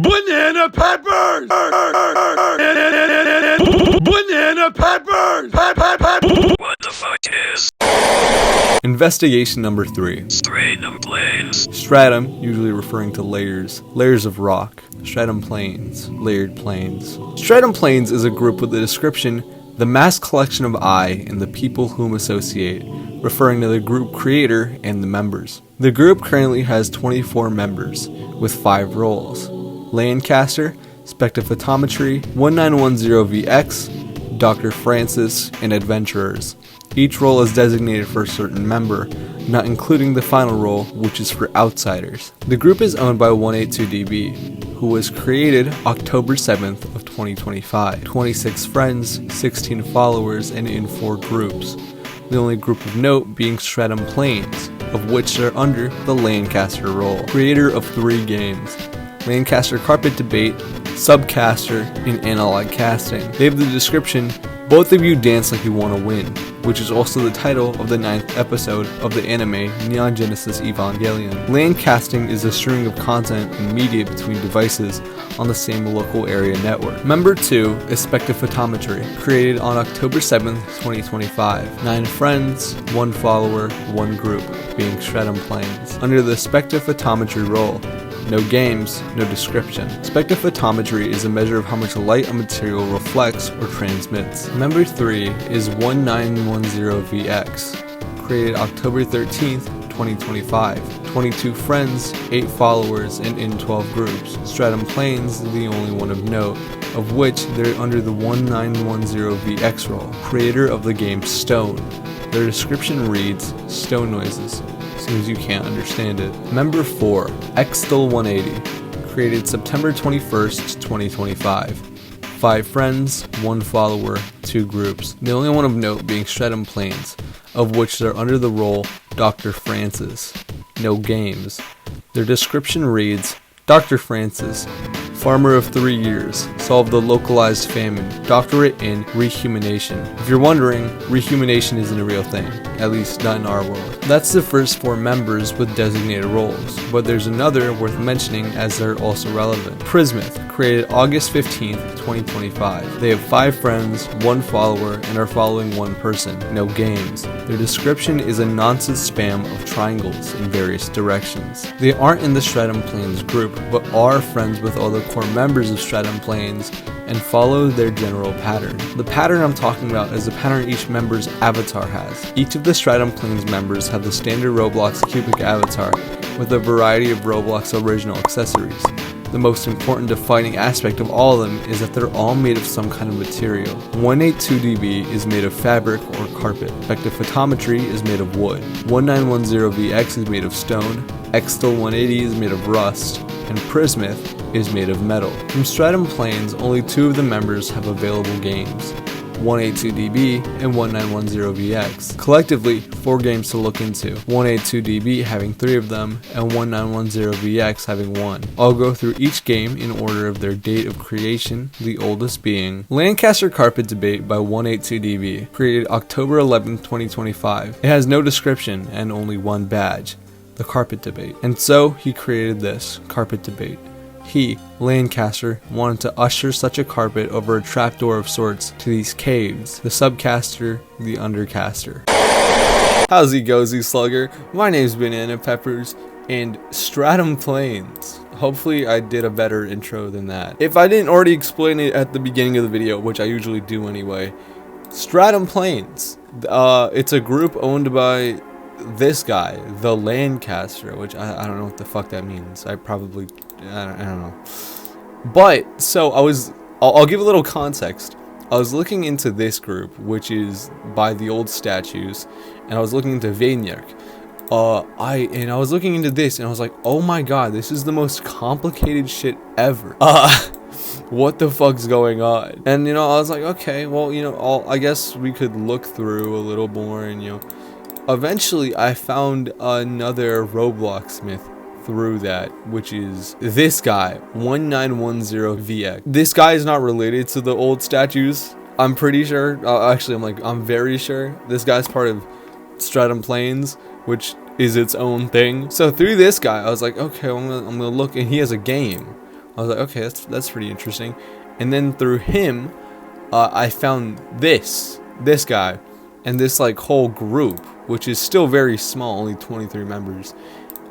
Banana peppers! Banana peppers! What the fuck is Investigation number 3. Stratum Planes? Stratum, usually referring to layers of rock. Stratum Planes, layered planes. Stratum Planes is a group with the description, the mass collection of I and the people whom associate, referring to the group creator and the members. The group currently has 24 members, with 5 roles. Lancaster, Spectrophotometry, 1910VX, Dr. Francis, and Adventurers. Each role is designated for a certain member, not including the final role, which is for outsiders. The group is owned by 182DB, who was created October 7th of 2025. 26 friends, 16 followers, and in 4 groups. The only group of note being Stratum Planes, of which they're under the Lancaster role. Creator of 3 games, Lancaster Carpet Debate, SubCaster, and AnalogCasting. They have the description, both of you dance like you want to win, which is also the title of the 9th episode of the anime Neon Genesis Evangelion. Lancaster is a string of content and media between devices on the same local area network. Member 2 is Spectrophotometry, created on October 7th, 2025. 9 friends, 1 follower, 1 group, being Stratum Planes. Under the Spectrophotometry role, no games, no description. Spectrophotometry is a measure of how much light a material reflects or transmits. Member 3 is 1910VX, created October 13th, 2025. 22 friends, 8 followers, and in 12 groups. Stratum Planes is the only one of note, of which they're under the 1910VX role. Creator of the game Stone. Their description reads, stone noises. Seems you can't understand it. Member 4, Xstil180, created September 21st, 2025. 5 friends, 1 follower, 2 groups. The only one of note being Stratum Planes, of which they're under the role Dr. Francis. No games. Their description reads, Dr. Francis, farmer of 3 years, solved the localized famine, doctorate in rehumanation. If you're wondering, rehumanation isn't a real thing, at least not in our world. That's the first 4 members with designated roles, but there's another worth mentioning as they're also relevant. Prismith, created August 15th, 2025. They have 5 friends, 1 follower, and are following 1 person. No games. Their description is a nonsense spam of triangles in various directions. They aren't in the Stratum Planes group, but are friends with all the core members of Stratum Planes and follow their general pattern. The pattern I'm talking about is the pattern each member's avatar has. Each of the Stratum Planes members have the standard Roblox cubic avatar with a variety of Roblox original accessories. The most important defining aspect of all of them is that they're all made of some kind of material. 182DB is made of fabric or carpet. Spectrophotometry is made of wood. 1910VX is made of stone. Xstil180 is made of rust. And Prismith is made of metal. From Stratum Planes, only 2 of the members have available games, 182DB and 1910VX. Collectively, 4 games to look into, 182DB having 3 of them and 1910VX having 1. I'll go through each game in order of their date of creation, the oldest being Lancaster Carpet Debate by 182DB, created October 11th, 2025. It has no description and only 1 badge, the Carpet Debate. And so he created this Carpet Debate. He, Lancaster, wanted to usher such a carpet over a trapdoor of sorts to these caves, the SubCaster, the Undercaster. How's it gozy slugger? My name's Banana Peppers, and Stratum Planes. Hopefully I did a better intro than that. If I didn't already explain it at the beginning of the video, which I usually do anyway, Stratum Planes. It's a group owned by this guy, the Lancaster, which I don't know what the fuck that means. I don't know. But so I'll give a little context. I was looking into this group, which is by the old statues, and I was looking into Vaynerk. I was looking into this, and I was like, oh my god, this is the most complicated shit ever. What the fuck's going on? And I was like, okay, well, I guess we could look through a little more, and eventually I found another Roblox myth through that, which is this guy, 1910VX. This guy is not related to the old statues, I'm pretty sure. I'm very sure. This guy's part of Stratum Planes, which is its own thing. So through this guy, I was like, okay, I'm gonna look, and he has a game. I was like, okay, that's pretty interesting. And then through him, I found this guy, and this like whole group, which is still very small, only 23 members.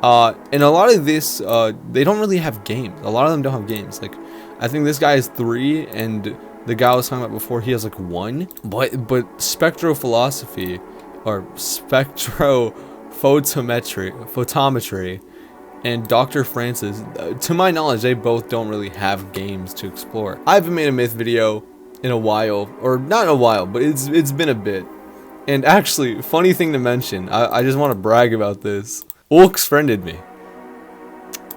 And a lot of this, they don't really have games. A lot of them don't have games. Like, I think this guy has 3, and the guy I was talking about before, he has like 1. But spectrophotometry or spectrophotometry and Dr. Francis, to my knowledge, they both don't really have games to explore. I haven't made a myth video in a while, or not in a while, but it's been a bit. And actually, funny thing to mention, I just want to brag about this. Ulks friended me.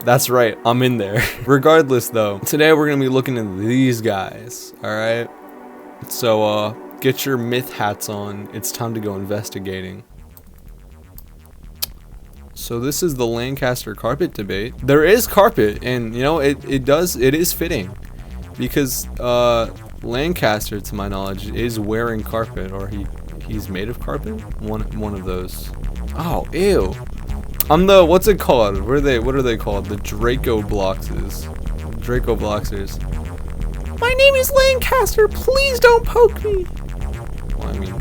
That's right, I'm in there. Regardless though, today we're gonna be looking at these guys, alright? So get your myth hats on, it's time to go investigating. So this is the Lancaster carpet debate. There is carpet, and you know, it is fitting. Because Lancaster, to my knowledge, is wearing carpet, or he's made of carpet? One of those. Oh, ew. I'm the, what's it called? What are they called? The Draco Bloxes. Draco Bloxers. My name is Lancaster. Please don't poke me. Well, I mean.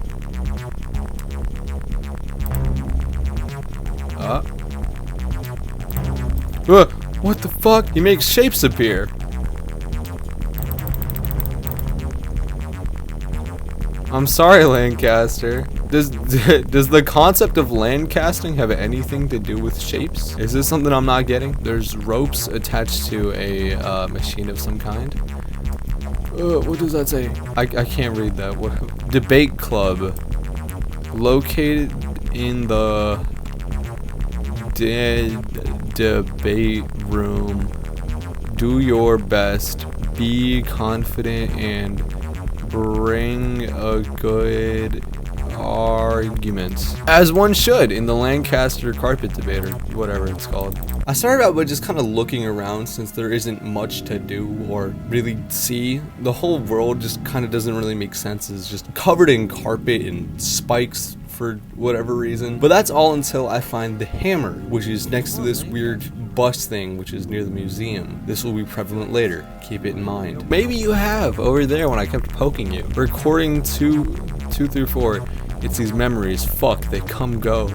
What the fuck? He makes shapes appear. I'm sorry, Lancaster. Does the concept of Lancasting have anything to do with shapes? Is this something I'm not getting? There's ropes attached to a machine of some kind. What does that say? I can't read that. What? Debate club. Located in the debate room. Do your best. Be confident and bring a good argument, as one should in the Lancaster carpet debate, or whatever it's called. I started out by just kind of looking around, since there isn't much to do or really see. The whole world just kind of doesn't really make sense. It's just covered in carpet and spikes for whatever reason. But that's all until I find the hammer, which is next to this weird bus thing, which is near the museum. This will be prevalent later. Keep it in mind. Maybe you have over there when I kept poking you. Recording 2 through 4. It's these memories. Fuck, they come, go.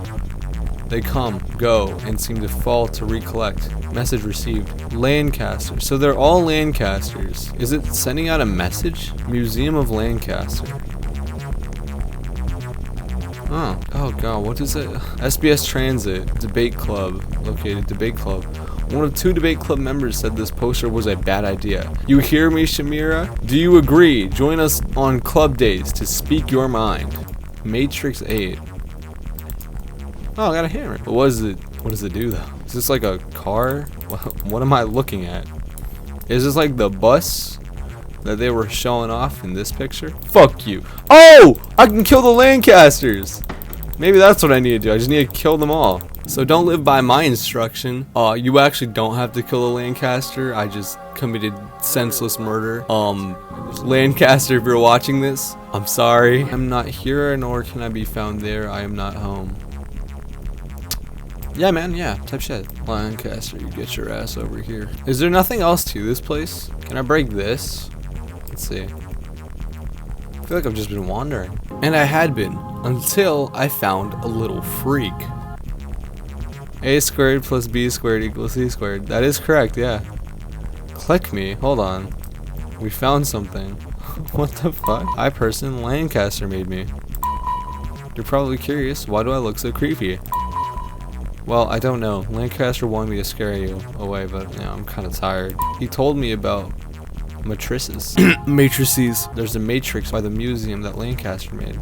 They come, go, and seem to fall to recollect. Message received. Lancaster. So they're all Lancasters. Is it sending out a message? Museum of Lancaster. Oh god, what is it? SBS Transit, Debate Club, located Debate Club. One of 2 Debate Club members said this poster was a bad idea. You hear me, Shamira? Do you agree? Join us on club days to speak your mind. Matrix 8. Oh, I got a hammer. What does it do though? Is this like a car? What am I looking at? Is this like the bus that they were showing off in this picture? Fuck you. Oh! I can kill the Lancasters! Maybe that's what I need to do. I just need to kill them all. So don't live by my instruction. You actually don't have to kill a Lancaster. I just committed senseless murder. Lancaster, if you're watching this, I'm sorry. I'm not here, nor can I be found there. I am not home. Yeah, man, yeah, type shit. Lancaster, you get your ass over here. Is there nothing else to this place? Can I break this? Let's see. I feel like I've just been wandering. And I had been, until I found a little freak. A squared plus B squared equals C squared. That is correct, yeah. Click me, hold on. We found something. What the fuck? I person Lancaster made me. You're probably curious, why do I look so creepy? Well, I don't know. Lancaster wanted me to scare you away, but you know, I'm kind of tired. He told me about matrices. Matrices. There's a matrix by the museum that Lancaster made.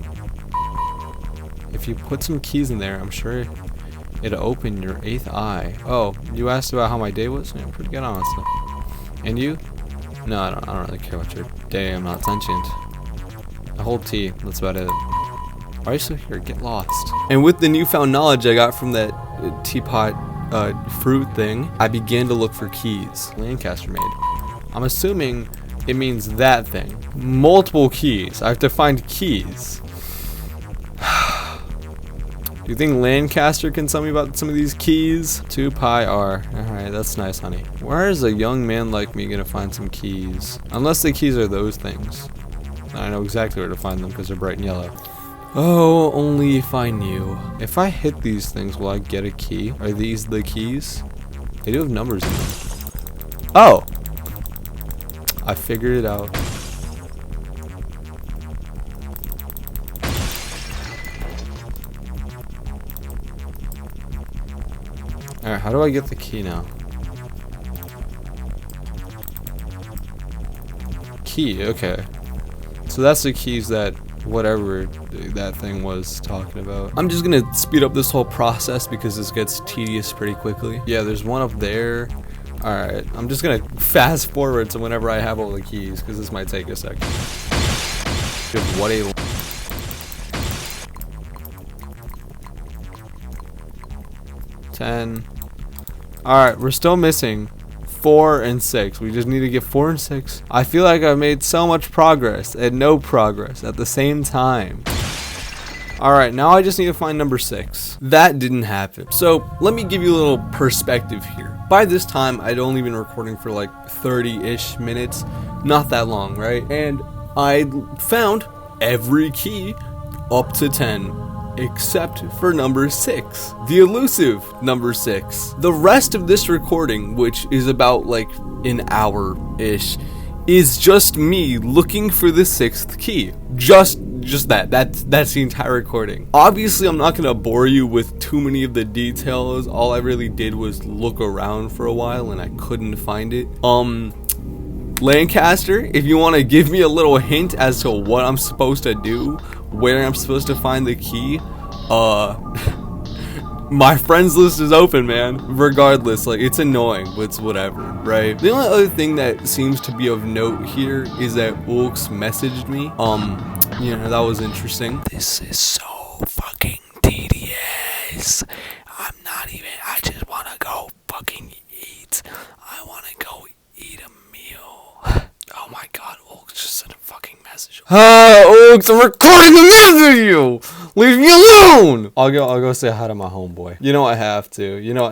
If you put some keys in there, I'm sure it'll open your 8th eye. Oh, you asked about how my day was? Yeah, pretty good, honestly. And you? No, I don't really care about your day. I'm not sentient. I hold tea. That's about it. Why are you still here? Get lost. And with the newfound knowledge I got from that teapot fruit thing, I began to look for keys Lancaster made. I'm assuming it means that thing. Multiple keys. I have to find keys. Do you think Lancaster can tell me about some of these keys? 2 pi r. Alright, that's nice, honey. Where is a young man like me gonna find some keys? Unless the keys are those things. I know exactly where to find them because they're bright and yellow. Oh, only if I knew. If I hit these things, will I get a key? Are these the keys? They do have numbers in them. Oh! I figured it out. Alright, how do I get the key now? Key, okay. So that's the keys that whatever that thing was talking about. I'm just gonna speed up this whole process because this gets tedious pretty quickly. Yeah, there's one up there. Alright, I'm just gonna fast forward to whenever I have all the keys because this might take a second. What a 10. Alright, we're still missing 4 and 6. We just need to get 4 and 6. I feel like I've made so much progress and no progress at the same time. Alright, now I just need to find number 6. That didn't happen. So, let me give you a little perspective here. By this time, I'd only been recording for like 30-ish minutes. Not that long, right? And I found every key up to 10. Except for number 6, the elusive number 6. The rest of this recording, which is about like an hour-ish, is just me looking for the 6th key. Just that. That's the entire recording. Obviously, I'm not gonna bore you with too many of the details. All I really did was look around for a while and I couldn't find it. Lancaster, if you want to give me a little hint as to what I'm supposed to do, where I'm supposed to find the key, my friends list is open, man. Regardless, like, it's annoying, but it's whatever, right? The only other thing that seems to be of note here is that Ulks messaged me. You know, that was interesting. This is so fucking tedious. I just want to go fucking eat. I want to go eat a meal. Oh my god, Ulks just sent a fucking message. Ulks, I'm recording a message to you! Leave me alone! I'll go say hi to my homeboy. You know I have to. You know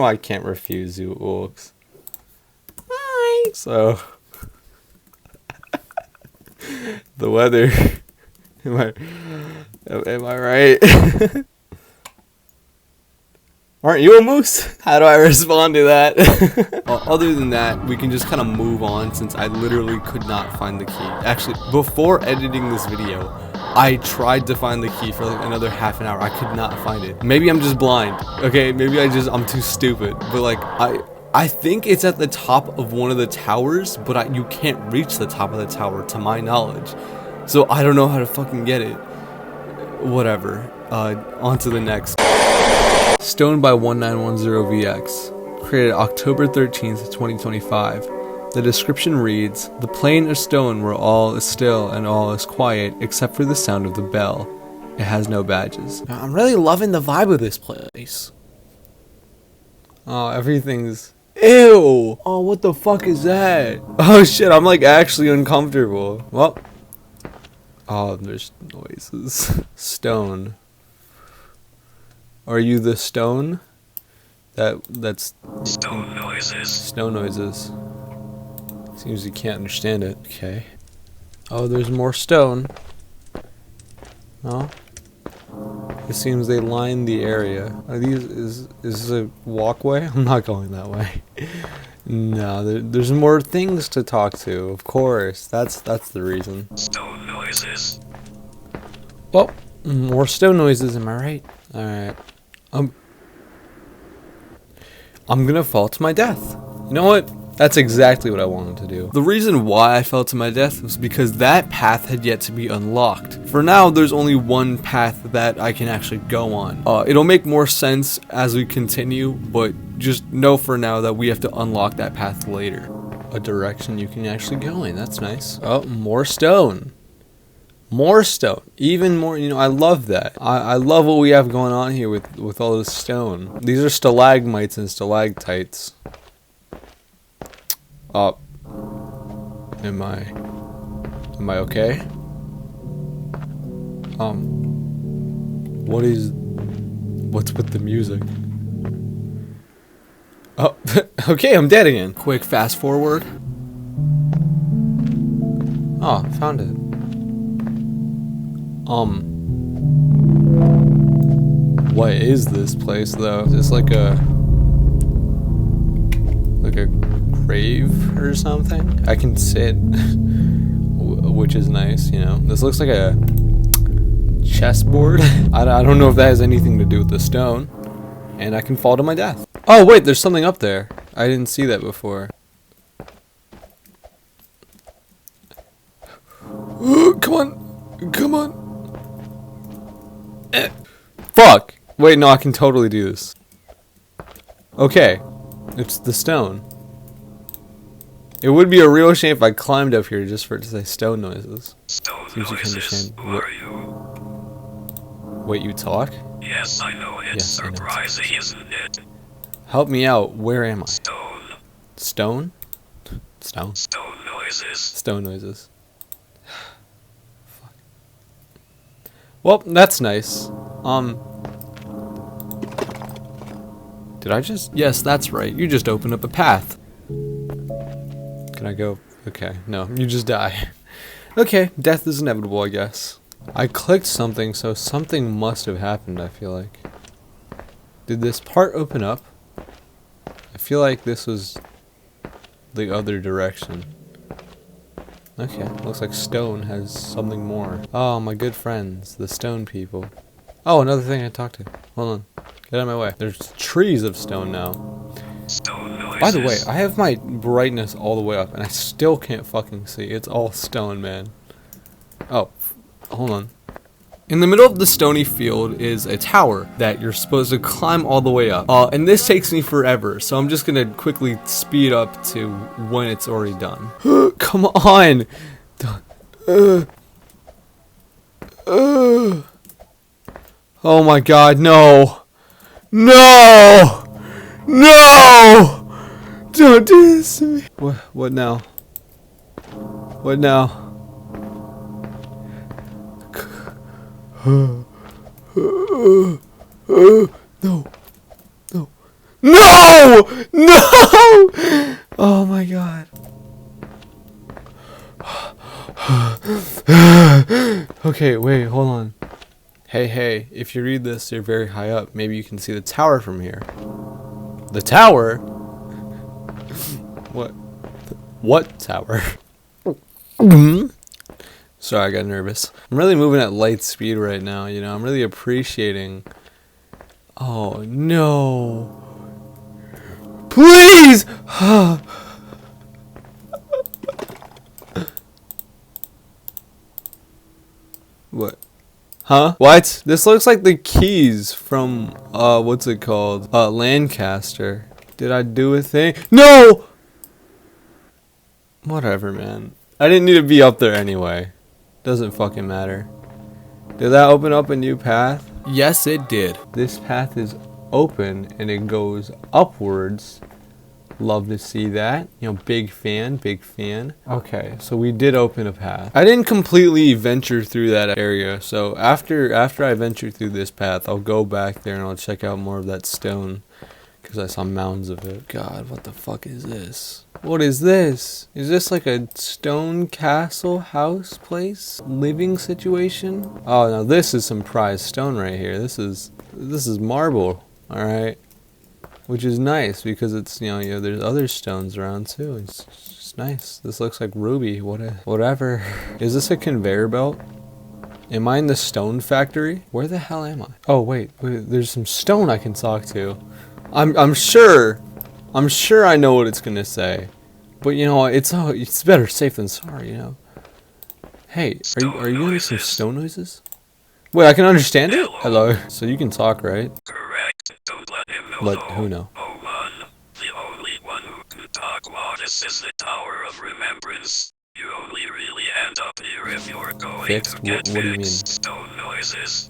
I can't refuse you, Ulks. Hi. So the weather. Am I right? Aren't you a moose? How do I respond to that? Other than that, we can just kind of move on since I literally could not find the key. Actually, before editing this video, I tried to find the key for like another half an hour. I could not find it. Maybe I'm just blind. Okay, maybe I'm too stupid. But like, I think it's at the top of one of the towers, but you can't reach the top of the tower to my knowledge. So I don't know how to fucking get it. Whatever. On to the next. Stone by 1910VX, created October 13th, 2025. The description reads, "The plane of stone where all is still and all is quiet except for the sound of the bell. It has no badges." I'm really loving the vibe of this place. Oh, everything's... Ew! Oh, what the fuck is that? Oh shit, I'm like actually uncomfortable. Well... Oh, there's noises. Stone. Are you the stone? That's Stone noises. Stone noises. Seems you can't understand it. Okay. Oh, there's more stone. No? It seems they line the area. Are these is this a walkway? I'm not going that way. No, there's more things to talk to. Of course. That's the reason. Stone noises. Oh, more stone noises, am I right? Alright. I'm gonna fall to my death. You know what? That's exactly what I wanted to do. The reason why I fell to my death was because that path had yet to be unlocked. For now, there's only one path that I can actually go on. It'll make more sense as we continue, but just know for now that we have to unlock that path later. A direction you can actually go in, that's nice. Oh, more stone. More stone, even more, you know, I love that. I love what we have going on here with all this stone. These are stalagmites and stalactites. Am I okay? What is What's with the music? Oh, okay, I'm dead again. Quick fast forward. Oh, found it. What is this place though? Is this like a grave or something? I can sit, which is nice, you know. This looks like a chessboard. I don't know if that has anything to do with the stone. And I can fall to my death. Oh wait, there's something up there. I didn't see that before. Come on. Come on. Fuck. Wait, no, I can totally do this. Okay. It's the stone. It would be a real shame if I climbed up here just for it to say stone noises. Stone Seems you can noises. understand. Who are you? Wait, you talk? Yes, I know. It's Yes, I know. surprising, isn't it? Help me out. Where am I? Stone. Stone? Stone? Stone noises. Stone noises. Fuck. Well, that's nice. Did I just? Yes, that's right. You just opened up a path. Can I go? Okay, no, you just die. Okay, death is inevitable, I guess. I clicked something, so something must have happened, I feel like. Did this part open up? I feel like this was the other direction. Okay, looks like stone has something more. Oh, my good friends, the stone people. Oh, another thing I talked to. Hold on. Get out of my way. There's trees of stone now. Stone noises. By the way, I have my brightness all the way up, and I still can't fucking see. It's all stone, man. Oh, hold on. In the middle of the stony field is a tower that you're supposed to climb all the way up. And this takes me forever, so I'm just gonna quickly speed up to when it's already done. Come on! Oh my god, no! No! No! Don't do this to me. What now? What now? No! No! No! No! Oh my god. Okay, wait, hold on. Hey, if you read this, you're very high up. Maybe you can see the tower from here. The tower? What? What tower? Sorry, I got nervous. I'm really moving at light speed right now, you know. I'm really appreciating... Oh, no. Please! What? Huh? What? This looks like the keys from, what's it called? Lancaster. Did I do a thing? No! Whatever, man. I didn't need to be up there anyway. Doesn't fucking matter. Did that open up a new path? Yes, it did. This path is open and it goes upwards. Love to see that. You know, big fan, big fan. Okay, so we did open a path. I didn't completely venture through that area, so after I venture through this path, I'll go back there and I'll check out more of that stone. Because I saw mounds of it. God, what the fuck is this? What is this? Is this like a stone castle house place? Living situation? Oh, now this is some prized stone right here. This is marble, alright? Which is nice because it's, you know, there's other stones around too. It's just nice. This looks like ruby. Whatever. Is this a conveyor belt? Am I in the stone factory? Where the hell am I? Oh, wait. There's some stone I can talk to. I'm sure I know what it's gonna say, but you know it's better safe than sorry, you know. Hey, are you doing some stone noises? Wait, I can understand it. Hello. So you can talk, right? Correct. Don't let him know. Let who know? Oh man, the only one who can talk. This is the Tower of Remembrance. You only really end up here if you're going Fixed? to get What do you mean? stone noises.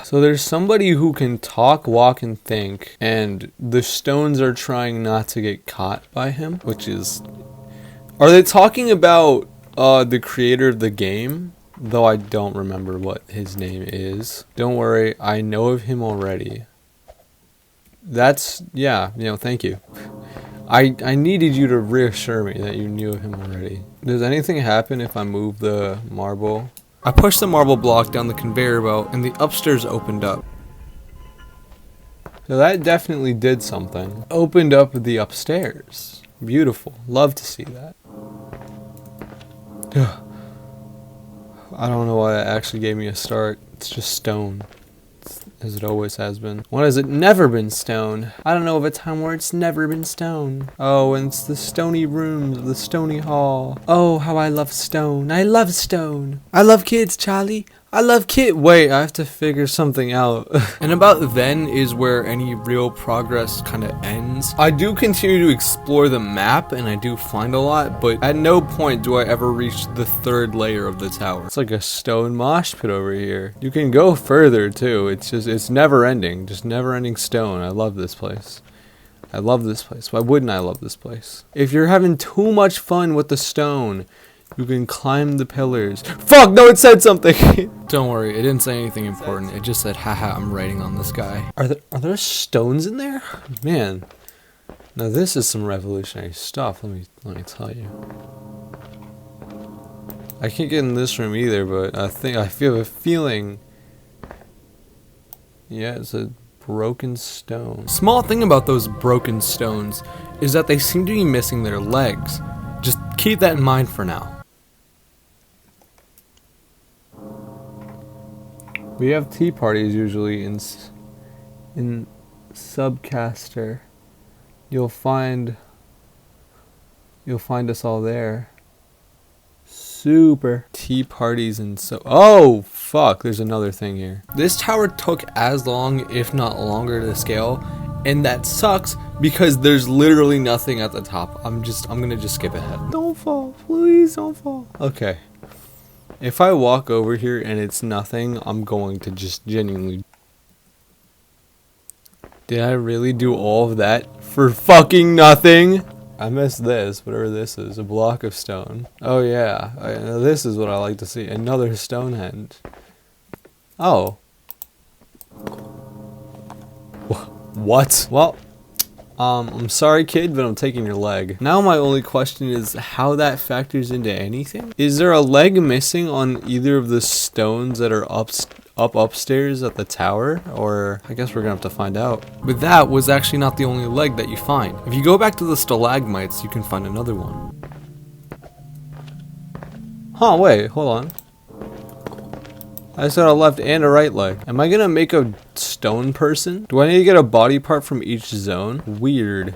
So there's somebody who can talk, walk, and think, and the stones are trying not to get caught by him, which is... Are they talking about the creator of the game? though I don't remember what his name is. Don't worry, I know of him already. That's, yeah, thank you. I needed you to reassure me that you knew of him already. Does anything happen if I move the marble? I pushed the marble block down the conveyor belt and the upstairs opened up. So that definitely did something. Opened up the upstairs. Beautiful. Love to see that. I don't know why that actually gave me a start. It's just stone. As it always has been. When has it never been stone? I don't know of a time where it's never been stone. Oh, and it's the stony rooms of the stony hall. Oh, how I love stone. I love stone. I love kids, Charlie. I love kids. Wait, I have to figure something out. And about then is where any real progress kind of ends. I do continue to explore the map and I do find a lot, but at no point do I ever reach the third layer of the tower. It's like a stone mosh pit over here. You can go further too. It's never ending. Just never ending stone. I love this place. I love this place. Why wouldn't I love this place? If you're having too much fun with the stone, you can climb the pillars. Fuck, no, it said something. Don't worry, it didn't say anything important. It just said, haha, I'm writing on this guy. Are there stones in there? Man. Now this is some revolutionary stuff, let me tell you. I can't get in this room either, but I feel a feeling. Yeah, it's a broken stone. Small thing about those broken stones is that they seem to be missing their legs. Just keep that in mind for now. We have tea parties usually in SubCaster. You'll find us all there. Super tea parties and oh fuck, there's another thing here. This tower took as long, if not longer, to scale, and that sucks because there's literally nothing at the top. I'm gonna just skip ahead. Don't fall, please don't fall. Okay. If I walk over here and it's nothing, I'm going to just genuinely... Did I really do all of that for fucking nothing? I missed this, whatever this is, a block of stone. Oh yeah, this is what I like to see, another Stonehenge. Oh. What? Well, I'm sorry kid, but I'm taking your leg. Now my only question is how that factors into anything? Is there a leg missing on either of the stones that are upstairs at the tower? Or I guess we're gonna have to find out. But that was actually not the only leg that you find. If you go back to the stalagmites, you can find another one. Huh, wait, hold on. I said a left and a right leg. Am I gonna make a stone person? Do I need to get a body part from each zone? Weird.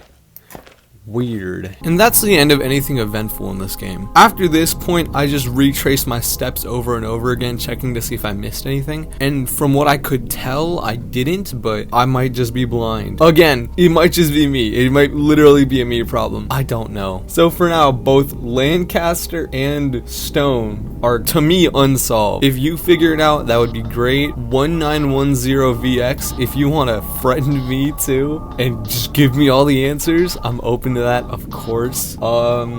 Weird. And that's the end of anything eventful in this game. After this point, I just retraced my steps over and over again, checking to see if I missed anything. And from what I could tell, I didn't, but I might just be blind. Again, it might just be me. It might literally be a me problem. I don't know. So for now, both Lancaster and Stone are, to me, unsolved. If you figure it out, that would be great. 1910VX, if you want to threaten me too, and just give me all the answers, I'm open to that, of course. Yeah,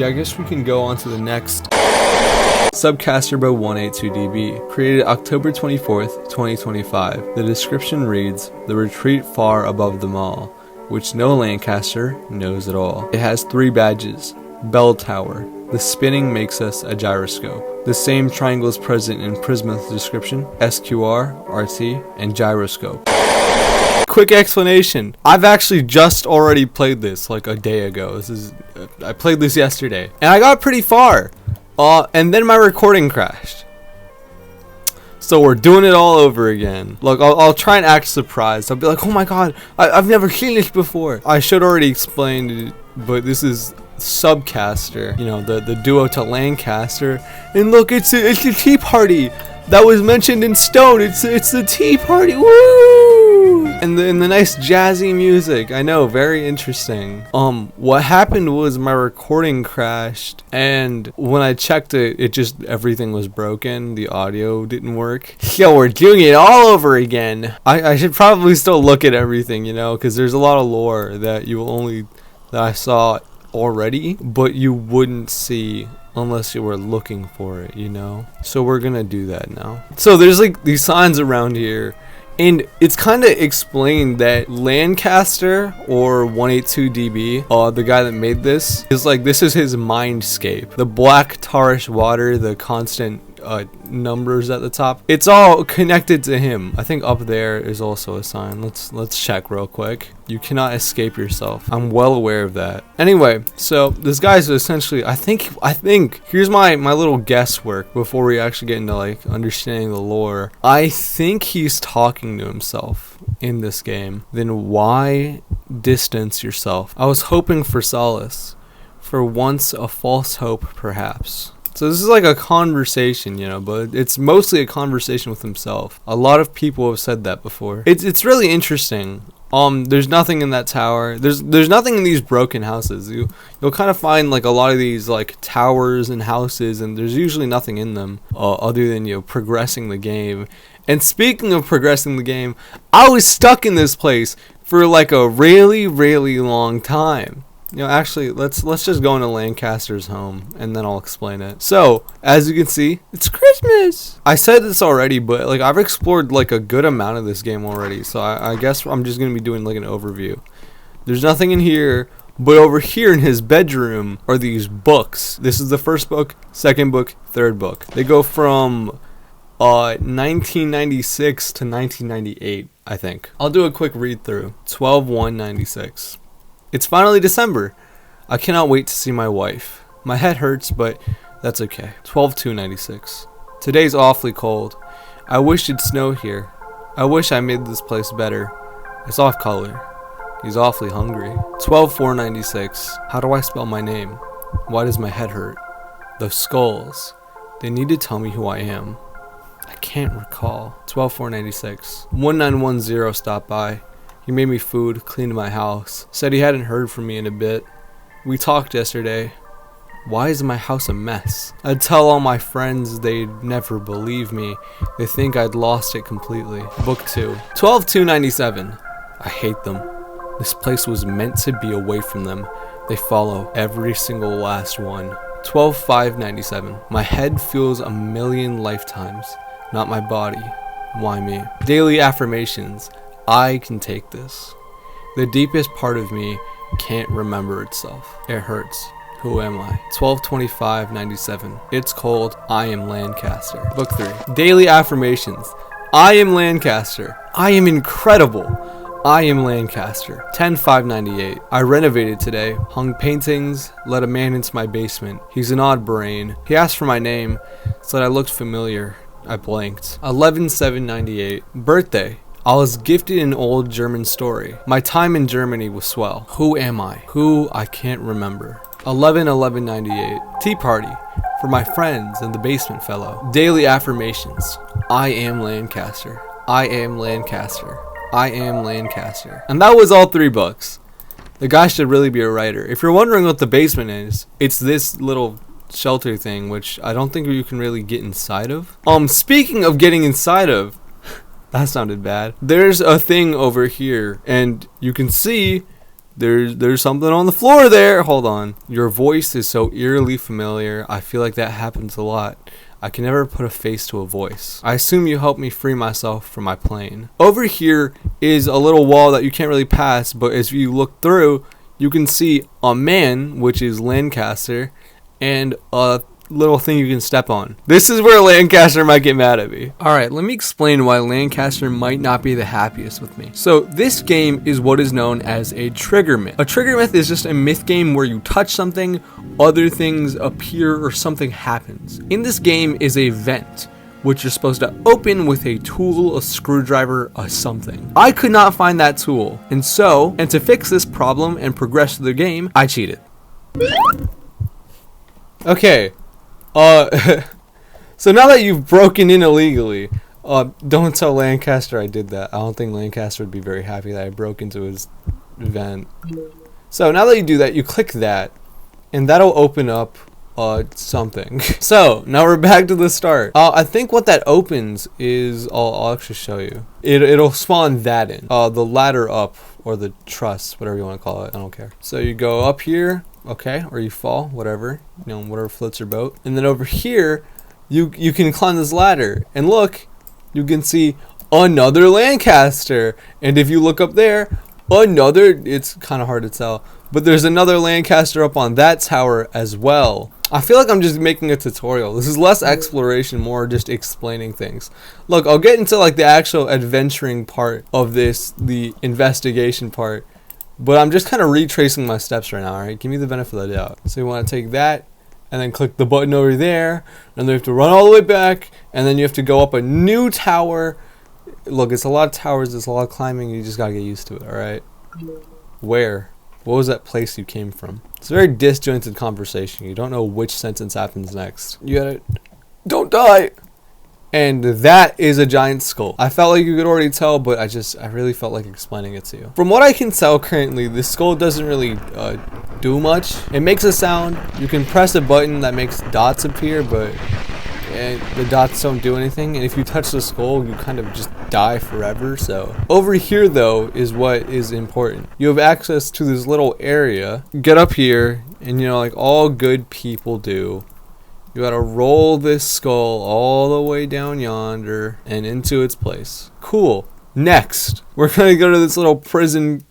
I guess we can go on to the next. SubCaster by 182DB, created October 24th, 2025. The description reads, "The retreat far above them all, which no Lancaster knows at all." It has 3 badges. Bell Tower. The spinning makes us a gyroscope. The same triangle is present in Prisma's description, SQR, RT, and gyroscope. Quick explanation. I've actually just already played this like a day ago. I played this yesterday and I got pretty far. And then my recording crashed. So we're doing it all over again. Look, I'll try and act surprised. I'll be like, oh my god, I've never seen this before. I should already explain it, but this is SubCaster, you know, the duo to Lancaster. And look, it's a tea party that was mentioned in Stone. It's the tea party. Woo! And the nice jazzy music. I know, very interesting. What happened was my recording crashed, and when I checked it, everything was broken. The audio didn't work. So we're doing it all over again. I should probably still look at everything, you know, because there's a lot of lore that I saw already, but you wouldn't see unless you were looking for it, you know? So we're gonna do that now. So there's like these signs around here, and it's kind of explained that Lancaster or 182DB, the guy that made this, is like, this is his mindscape. The black tarish water, the constant numbers at the top, it's all connected to him. I think up there is also a sign. Let's check real quick. You cannot escape yourself. I'm well aware of that. Anyway, so this guy's essentially, I think here's my little guesswork before we actually get into like understanding the lore. I think he's talking to himself in this game. Then why distance yourself? I was hoping for solace, for once a false hope perhaps. So this is like a conversation, you know, but it's mostly a conversation with himself. A lot of people have said that before. It's really interesting. There's nothing in that tower. There's nothing in these broken houses. You'll kind of find like a lot of these like towers and houses, and there's usually nothing in them other than, you know, progressing the game. And speaking of progressing the game, I was stuck in this place for like a really, really long time. You know, actually, let's just go into Lancaster's home, and then I'll explain it. So, as you can see, it's Christmas! I said this already, but, like, I've explored, like, a good amount of this game already, so I guess I'm just gonna be doing, like, an overview. There's nothing in here, but over here in his bedroom are these books. This is the first book, second book, third book. They go from 1996 to 1998, I think. I'll do a quick read-through. 12/1/96. It's finally December. I cannot wait to see my wife. My head hurts, but that's okay. 12/2/96. Today's awfully cold. I wish it'd snow here. I wish I made this place better. It's off color. He's awfully hungry. 12/4/96. How do I spell my name? Why does my head hurt? Those skulls. They need to tell me who I am. I can't recall. 12/4/96. 1910 stopped by. He made me food, cleaned my house, said he hadn't heard from me in a bit. We talked yesterday. Why is my house a mess? I'd tell all my friends, they'd never believe me. They think I'd lost it completely. Book 2. 12/2/97. I hate them. This place was meant to be away from them. They follow every single last one. 12/5/97. My head feels a million lifetimes, not my body. Why me? Daily affirmations. I can take this. The deepest part of me can't remember itself. It hurts. Who am I? 12/25/97. It's cold. I am Lancaster. Book 3. Daily affirmations. I am Lancaster. I am incredible. I am Lancaster. 10/5/98. I renovated today. Hung paintings. Let a man into my basement. He's an odd brain. He asked for my name. Said I looked familiar. I blanked. 11/7/98. Birthday. I was gifted an old German story. My time in Germany was swell. Who am I? Who I can't remember. 11/11/98. Tea party. For my friends and the basement fellow. Daily affirmations. I am Lancaster. I am Lancaster. I am Lancaster. And that was all 3 books. The guy should really be a writer. If you're wondering what the basement is, it's this little shelter thing, which I don't think you can really get inside of. Speaking of getting inside of, that sounded bad. There's a thing over here, and you can see there's something on the floor there. Hold on. Your voice is so eerily familiar. I feel like that happens a lot. I can never put a face to a voice. I assume you helped me free myself from my plane. Over here is a little wall that you can't really pass, but as you look through, you can see a man, which is Lancaster, and a little thing you can step on. This is where Lancaster might get mad at me. Alright, let me explain why Lancaster might not be the happiest with me. So this game is what is known as a trigger myth. A trigger myth is just a myth game where you touch something, other things appear, or something happens. In this game is a vent, which you're supposed to open with a tool, a screwdriver, a something. I could not find that tool, and to fix this problem and progress through the game, I cheated. Okay. So now that you've broken in illegally, don't tell Lancaster I did that. I don't think Lancaster would be very happy that I broke into his vent. So now that you do that, you click that, and that'll open up something. So now we're back to the start. I think what that opens is, I'll actually show you. It'll spawn that in. The ladder up, or the truss, whatever you want to call it. I don't care. So you go up here, okay, or you fall, whatever, you know, whatever floats your boat. And then over here, you can climb this ladder, and look, you can see another Lancaster. And if you look up there, another, it's kind of hard to tell, but there's another Lancaster up on that tower as well. I feel like I'm just making a tutorial. This is less exploration, more just explaining things. Look, I'll get into like the actual adventuring part of this, the investigation part, but I'm just kind of retracing my steps right now, alright? Give me the benefit of the doubt. So you want to take that, and then click the button over there, and then you have to run all the way back, and then you have to go up a new tower. Look, it's a lot of towers, it's a lot of climbing, you just gotta get used to it, alright? Where? What was that place you came from? It's a very disjointed conversation. You don't know which sentence happens next. You gotta... Don't die! And that is a giant skull. I felt like you could already tell, but I really felt like explaining it to you. From what I can tell currently, this skull doesn't really do much. It makes a sound. You can press a button that makes dots appear, but the dots don't do anything. And if you touch the skull, you kind of just die forever. So over here though is what is important. You have access to this little area. Get up here, and you know, like all good people do, you gotta roll this skull all the way down yonder and into its place. Cool. Next, we're gonna go to this little prison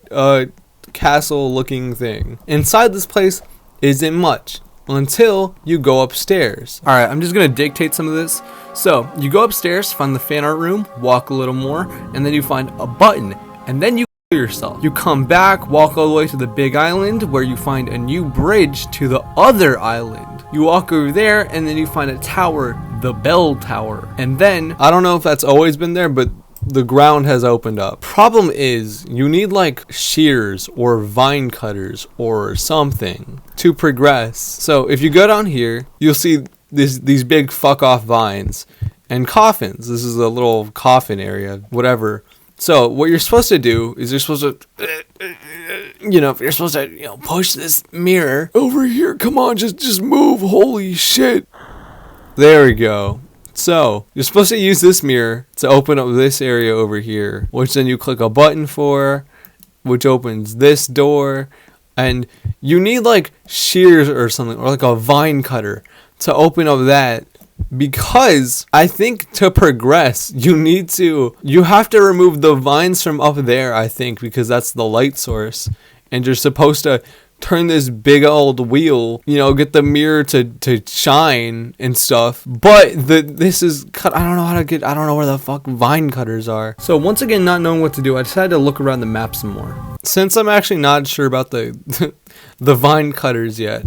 castle looking thing. Inside this place isn't much until you go upstairs. Alright, I'm just gonna dictate some of this. So you go upstairs, find the fan art room, walk a little more, and then you find a button, and then you kill yourself. You come back, walk all the way to the big island, where you find a new bridge to the other island. You walk over there, and then you find a tower, the bell tower. And then, I don't know if that's always been there, but the ground has opened up. Problem is, you need like shears or vine cutters or something to progress. So if you go down here, you'll see these big fuck off vines and coffins. This is a little coffin area, whatever. So what you're supposed to do is you're supposed to, you're supposed to, push this mirror over here. Come on, just move. Holy shit. There we go. So you're supposed to use this mirror to open up this area over here, which then you click a button for, which opens this door. And you need like shears or something, or like a vine cutter to open up that. Because I think to progress, you have to remove the vines from up there, I think, because that's the light source. And you're supposed to turn this big old wheel, get the mirror to shine and stuff. But this is cut. I don't know where the fuck vine cutters are. So once again, not knowing what to do, I decided to look around the map some more. Since I'm actually not sure about the vine cutters yet,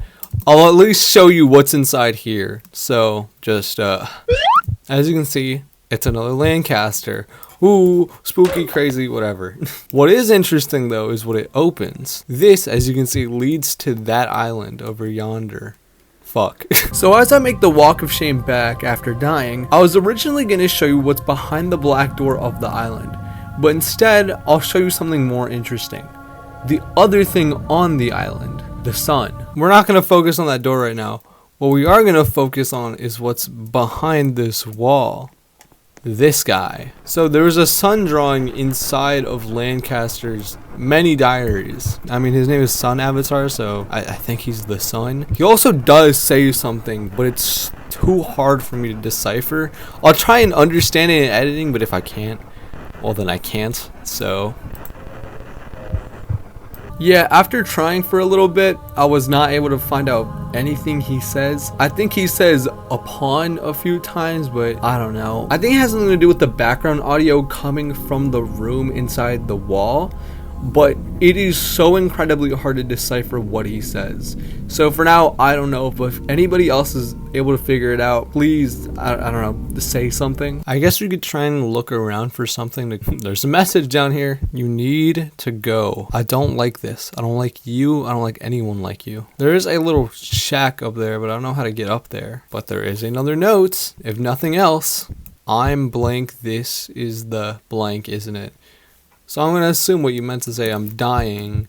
I'll at least show you what's inside here. So just as you can see, it's another Lancaster. Ooh, spooky, crazy, whatever. What is interesting though is what it opens. This, as you can see, leads to that island over yonder. Fuck. So as I make the walk of shame back after dying, I was originally going to show you what's behind the black door of the island. But instead, I'll show you something more interesting. The other thing on the island. The sun. We're not going to focus on that door right now. What we are going to focus on is what's behind this wall. This guy. So there's a sun drawing inside of Lancaster's many diaries. I mean, his name is Sun Avatar, so I think he's the sun. He also does say something, but it's too hard for me to decipher. I'll try and understand it in editing, but if I can't, well then I can't. So yeah, after trying for a little bit, I was not able to find out anything he says. I think he says upon a few times, but I don't know. I think it has something to do with the background audio coming from the room inside the wall, but it is so incredibly hard to decipher what he says. So for now, I don't know, but if anybody else is able to figure it out, please, I don't know, say something. I guess we could try and look around for something. There's a message down here. You need to go. I don't like this. I don't like you. I don't like anyone like you. There is a little shack up there, but I don't know how to get up there. But there is another note. If nothing else, I'm blank. This is the blank, isn't it? So I'm going to assume what you meant to say. I'm dying.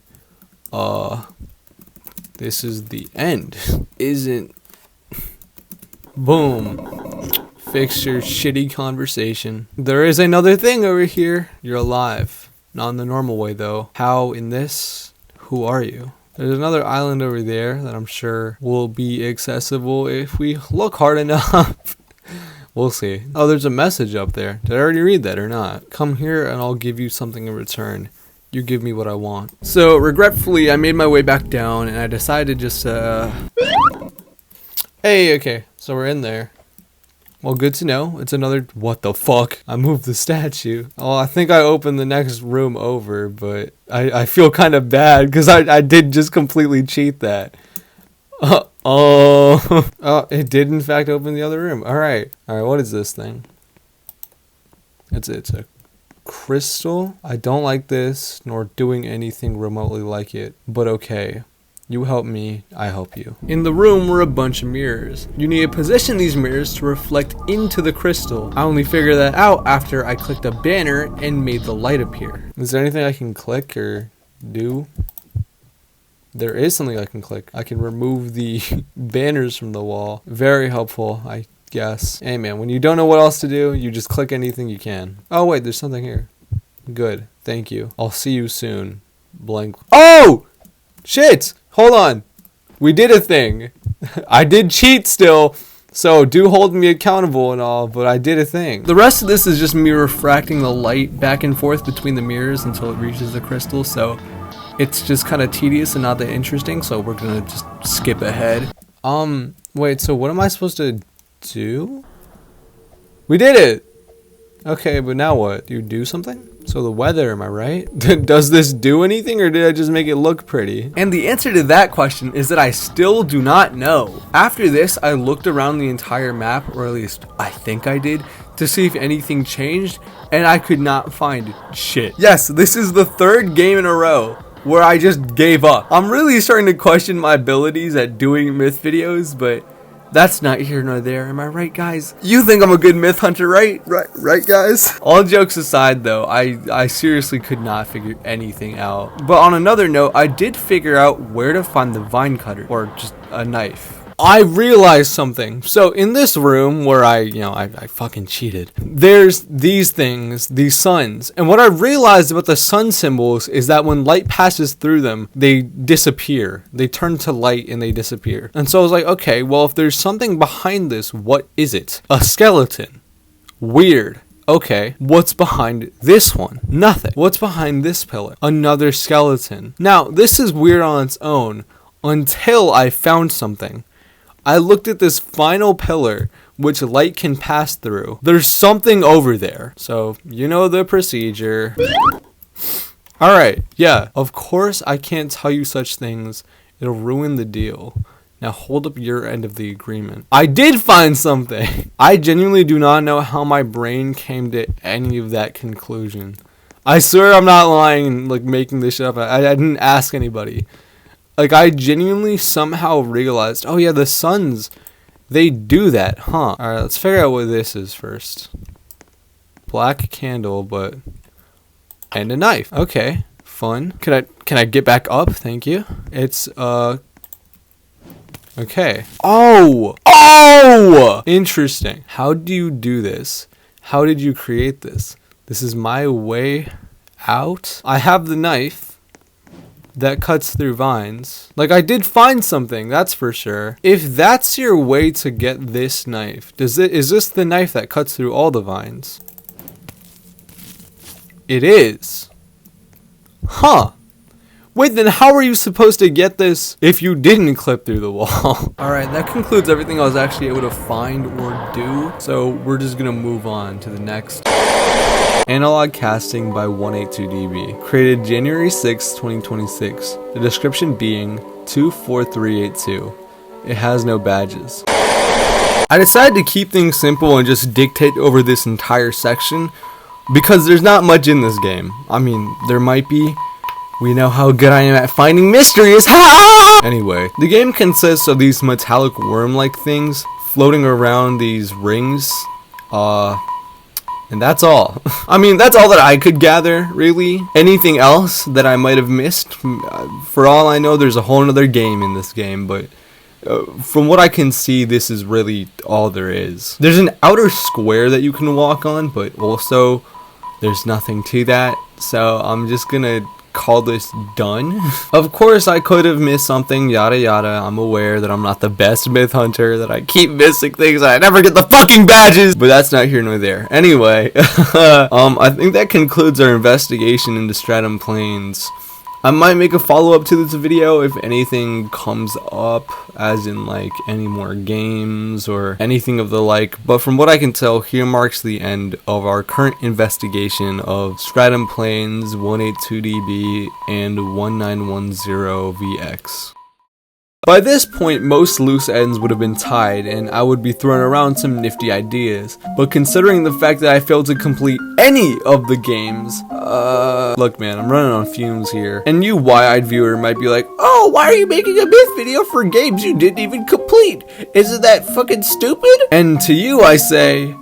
This is the end. Isn't. Boom. Fix your shitty conversation. There is another thing over here. You're alive. Not in the normal way, though. How in this? Who are you? There's another island over there that I'm sure will be accessible if we look hard enough. We'll see. Oh, there's a message up there. Did I already read that or not? Come here and I'll give you something in return. You give me what I want. So, regretfully, I made my way back down and I decided just Hey, okay. So we're in there. Well, good to know. It's another... What the fuck? I moved the statue. Oh, I think I opened the next room over, but I feel kind of bad because I did just completely cheat that. Oh, it did in fact open the other room. Alright, what is this thing? It's a crystal. I don't like this, nor doing anything remotely like it, but okay. You help me, I help you. In the room were a bunch of mirrors. You need to position these mirrors to reflect into the crystal. I only figured that out after I clicked a banner and made the light appear. Is there anything I can click or do? There is something I can click. I can remove the banners from the wall. Very helpful, I guess. Hey man, when you don't know what else to do, you just click anything you can. Oh wait, there's something here. Good, thank you. I'll see you soon. Blank. Oh! Shit! Hold on. We did a thing. I did cheat still, so do hold me accountable and all, but I did a thing. The rest of this is just me refracting the light back and forth between the mirrors until it reaches the crystal, so it's just kind of tedious and not that interesting, so we're gonna just skip ahead. Wait, so what am I supposed to do? We did it! Okay, but now what? Do you do something? So the weather, am I right? Does this do anything or did I just make it look pretty? And the answer to that question is that I still do not know. After this, I looked around the entire map, or at least I think I did, to see if anything changed, and I could not find shit. Yes, this is the third game in a row where I just gave up. I'm really starting to question my abilities at doing myth videos, but that's not here nor there, am I right, guys? You think I'm a good myth hunter, right? Right, guys? All jokes aside, though, I seriously could not figure anything out. But on another note, I did figure out where to find the vine cutter, or just a knife. I realized something. So in this room where I fucking cheated, there's these things, these suns. And what I realized about the sun symbols is that when light passes through them, they disappear. They turn to light and they disappear. And so I was like, okay, well, if there's something behind this, what is it? A skeleton. Weird. Okay, what's behind this one? Nothing. What's behind this pillar? Another skeleton. Now, this is weird on its own until I found something. I looked at this final pillar, which light can pass through. There's something over there. So, you know the procedure. Alright, yeah, of course I can't tell you such things. It'll ruin the deal. Now hold up your end of the agreement. I did find something! I genuinely do not know how my brain came to any of that conclusion. I swear I'm not lying, like making this shit up. I didn't ask anybody. Like, I genuinely somehow realized, oh yeah, the suns, they do that, huh? Alright, let's figure out what this is first. Black candle, and a knife. Okay, fun. Can I get back up? Thank you. It's, okay. Oh! Interesting. How do you do this? How did you create this? This is my way out. I have the knife that cuts through vines. Like, I did find something, that's for sure. If that's your way to get this knife, is this the knife that cuts through all the vines? It is. Huh. Wait, then how are you supposed to get this if you didn't clip through the wall? Alright, that concludes everything I was actually able to find or do. So we're just gonna move on to the next. AnalogCasting by 182DB. Created January 6, 2026. The description being 24382. It has no badges. I decided to keep things simple and just dictate over this entire section because there's not much in this game. I mean, there might be. We know how good I am at finding mysteries. Anyway, the game consists of these metallic worm-like things floating around these rings. And that's all. I mean, that's all that I could gather, really. Anything else that I might have missed? For all I know, there's a whole other game in this game, but from what I can see, this is really all there is. There's an outer square that you can walk on, but also there's nothing to that. So I'm just gonna call this done. Of course, I could have missed something, yada yada. I'm aware that I'm not the best myth hunter, that I keep missing things, I never get the fucking badges, but that's not here nor there. Anyway, I think that concludes our investigation into Stratum Planes. I might make a follow-up to this video if anything comes up, as in like any more games or anything of the like, but from what I can tell, here marks the end of our current investigation of Stratum Planes 182DB and 1910VX. By this point, most loose ends would have been tied, and I would be throwing around some nifty ideas. But considering the fact that I failed to complete any of the games, look man, I'm running on fumes here. And you wide-eyed viewer might be like, oh, why are you making a myth video for games you didn't even complete? Isn't that fucking stupid? And to you I say,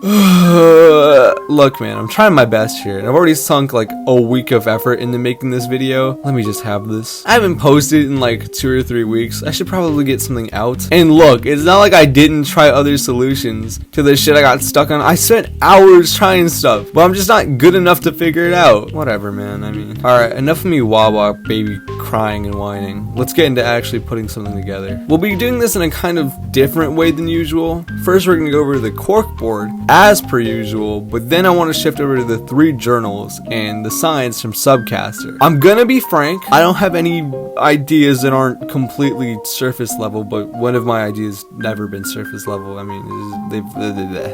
look man, I'm trying my best here, and I've already sunk like a week of effort into making this video. Let me just have this. I haven't posted in like 2 or 3 weeks. I should probably get something out. And look, it's not like I didn't try other solutions to the shit I got stuck on. I spent hours trying stuff, but I'm just not good enough to figure it out. Whatever, man. I mean, alright, enough of me wah-wah baby crying and whining. Let's get into actually putting something together. We'll be doing this in a kind of different way than usual. First, we're going to go over the corkboard as per usual, but then I want to shift over to the 3 journals and the science from SubCaster. I'm gonna be frank, I don't have any ideas that aren't completely surface level, but one of my ideas never been surface level. I mean,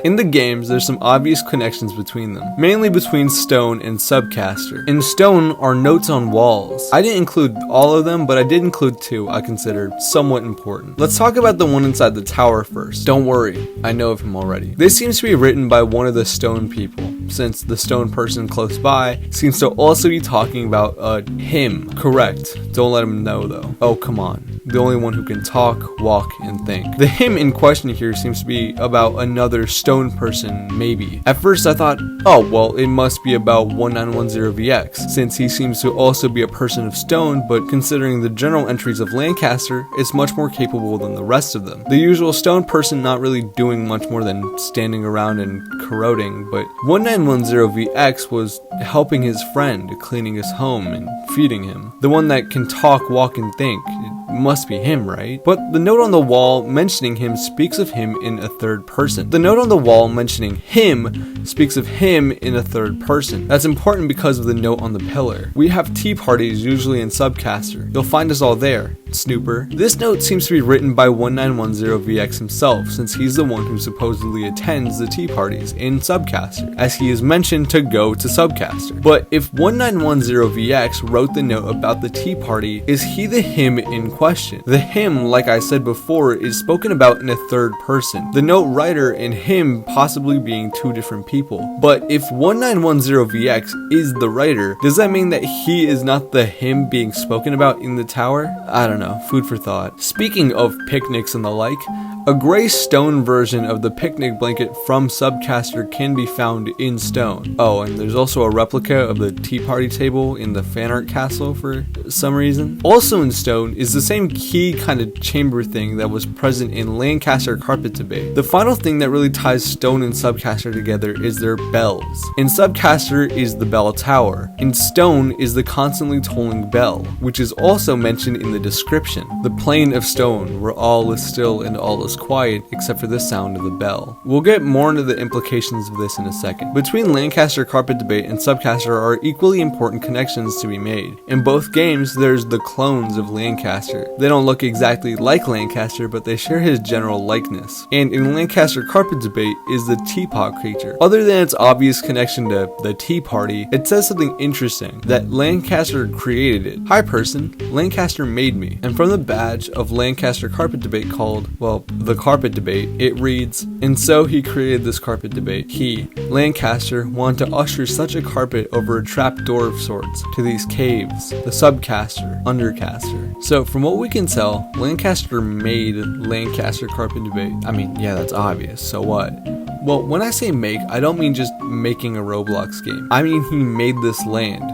in the games, there's some obvious connections between them, mainly between Stone and SubCaster. In Stone are notes on walls. I didn't include all of them, but I did include 2 I consider somewhat important. Let's talk about the one inside the tower first. Don't worry, I know of him already. This seems to be written by one of the Stone people, since the Stone person close by seems to also be talking about him. Correct. Don't let him know though. Oh, come on. The only one who can talk, walk, and think. The him in question here seems to be about another Stone person, maybe. At first I thought, oh well, it must be about 1910VX, since he seems to also be a person of Stone, but considering the general entries of Lancaster, it's much more capable than the rest of them. The usual Stone person not really doing much more than standing around and corroding, but 1910VX was helping his friend, cleaning his home and feeding him. The one that can talk, walk, and think. It must be him, right? But the note on the wall mentioning him speaks of him in a third person. The note on the wall mentioning him speaks of him in a third person. That's important because of the note on the pillar. We have tea parties usually in SubCaster. You'll find us all there, snooper. This note seems to be written by 1910VX himself, since he's the one who supposedly attends the tea parties in SubCaster, as he is mentioned to go to SubCaster. But if 1910VX wrote the note about the tea party, is he the him in question? The him, like I said before, is spoken about in a third person. The note writer and him possibly being 2 different people. But if 1910VX is the writer, does that mean that he is not the him being spoken about in the tower? I don't know, food for thought. Speaking of picnics and the like, a gray stone version of the picnic blanket from SubCaster can be found in Stone. Oh, and there's also a replica of the tea party table in the fan art castle for some reason. Also in Stone is the same key kind of chamber thing that was present in Lancaster carpet debate. The final thing that really ties Stone and SubCaster together is their bells. In SubCaster is the bell tower. In Stone is the constantly tolling bell, which is also mentioned in the description. The plane of Stone, where all is still and all is quiet except for the sound of the bell. We'll get more into the implications of this in a second. Between Lancaster carpet debate and SubCaster are equally important connections to be made. In both games, there's the clones of Lancaster. They don't look exactly like Lancaster, but they share his general likeness. And in Lancaster carpet debate is the teapot creature. Other than its obvious connection to the tea party, it says something interesting, that Lancaster created it. Hi person, Lancaster made me. And from the badge of Lancaster carpet debate called, well, the carpet debate, it reads, and so he created this carpet debate. He, Lancaster, wanted to usher such a carpet over a trap door of sorts to these caves, the SubCaster, Undercaster. So from what we can tell, Lancaster made Lancaster carpet debate. I mean, yeah, that's obvious, so what? Well, when I say make, I don't mean just making a Roblox game. I mean he made this land,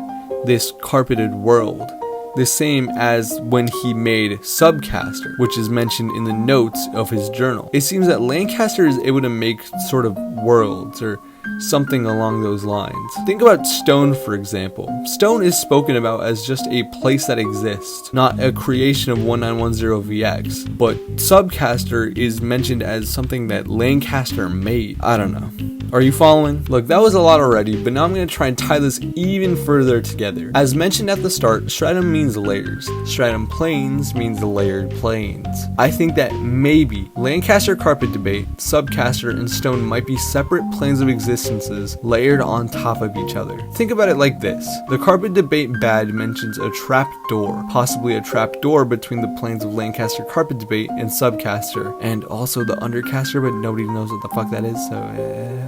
this carpeted world. The same as when he made SubCaster, which is mentioned in the notes of his journal. It seems that Lancaster is able to make sort of worlds or something along those lines. Think about stone, for example. Stone is spoken about as just a place that exists, not a creation of 1910VX, but SubCaster is mentioned as something that Lancaster made. I don't know. Are you following? Look, that was a lot already, but now I'm going to try and tie this even further together. As mentioned at the start, stratum means layers. Stratum planes means layered planes. I think that maybe Lancaster carpet debate, SubCaster, and stone might be separate planes of existences layered on top of each other. Think about it like this. The carpet debate bad mentions a trap door, possibly a trap door between the planes of Lancaster carpet debate and SubCaster, and also the undercaster, but nobody knows what the fuck that is, so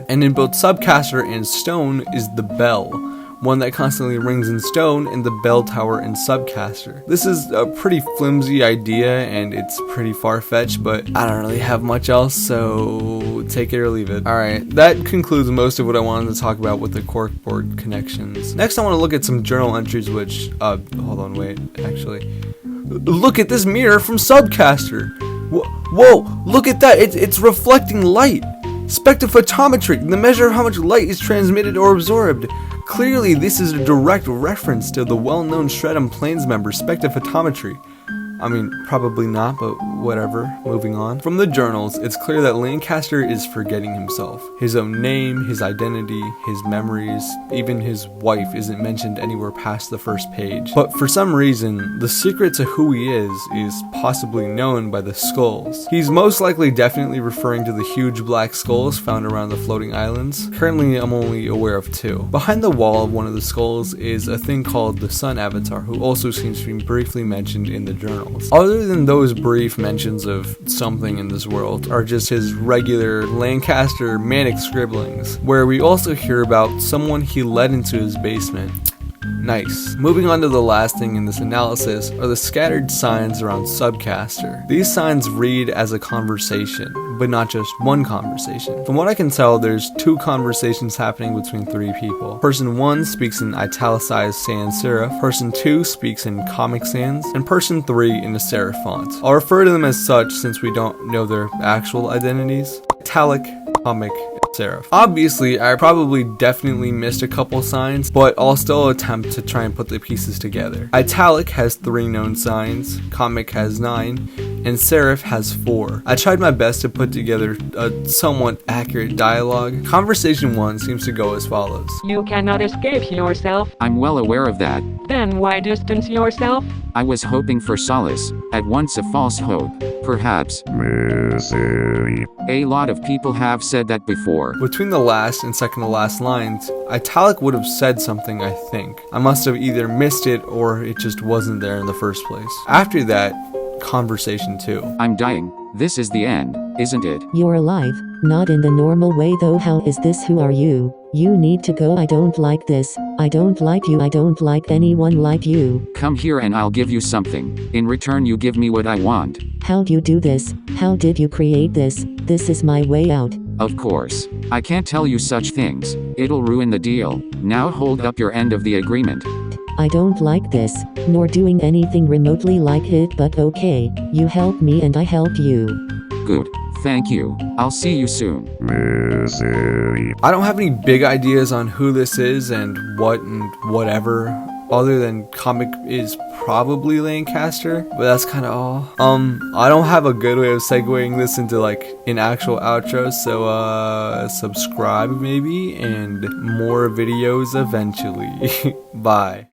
And in both SubCaster and stone is the bell, one that constantly rings in stone, and the bell tower in SubCaster. This is a pretty flimsy idea and it's pretty far-fetched, but I don't really have much else, so take it or leave it. Alright, that concludes most of what I wanted to talk about with the corkboard connections. Next I want to look at some journal entries which, hold on, wait, actually. Look at this mirror from SubCaster! Whoa, look at that, it's reflecting light! Spectrophotometry, the measure of how much light is transmitted or absorbed. Clearly, this is a direct reference to the well-known Stratum Planes member, spectrophotometry. I mean, probably not, but whatever. Moving on. From the journals, it's clear that Lancaster is forgetting himself. His own name, his identity, his memories, even his wife isn't mentioned anywhere past the first page. But for some reason, the secret to who he is possibly known by the skulls. He's most likely definitely referring to the huge black skulls found around the floating islands. Currently, I'm only aware of 2. Behind the wall of one of the skulls is a thing called the Sun Avatar, who also seems to be briefly mentioned in the journal. Other than those brief mentions of something in this world are just his regular Lancaster manic scribblings, where we also hear about someone he led into his basement. Nice. Moving on to the last thing in this analysis are the scattered signs around SubCaster. These signs read as a conversation, but not just one conversation. From what I can tell, there's 2 conversations happening between 3 people. Person 1 speaks in italicized sans serif, person 2 speaks in Comic Sans, and person 3 in a serif font. I'll refer to them as such since we don't know their actual identities. Italic, Comic, serif. Obviously, I probably definitely missed a couple signs, but I'll still attempt to try and put the pieces together. Italic has 3 known signs, Comic has 9, and serif has 4. I tried my best to put together a somewhat accurate dialogue. Conversation 1 seems to go as follows. You cannot escape yourself. I'm well aware of that. Then why distance yourself? I was hoping for solace, at once a false hope, perhaps. Misery. A lot of people have said that before. Between the last and second to last lines, Italic would have said something, I think. I must have either missed it or it just wasn't there in the first place. After that, conversation 2. I'm dying. This is the end, isn't it? You're alive, not in the normal way though. How is this? Who are you? You need to go. I don't like this. I don't like you. I don't like anyone like you. Come here and I'll give you something. In return you give me what I want. How'd you do this? How did you create this? This is my way out. Of course. I can't tell you such things. It'll ruin the deal. Now hold up your end of the agreement. I don't like this, nor doing anything remotely like it, but okay. You help me and I help you. Good. Thank you. I'll see you soon. Misery. I don't have any big ideas on who this is and what and whatever, other than Comic is probably Lancaster, but that's kind of all. I don't have a good way of segueing this into like an actual outro, so subscribe maybe, and more videos eventually. Bye.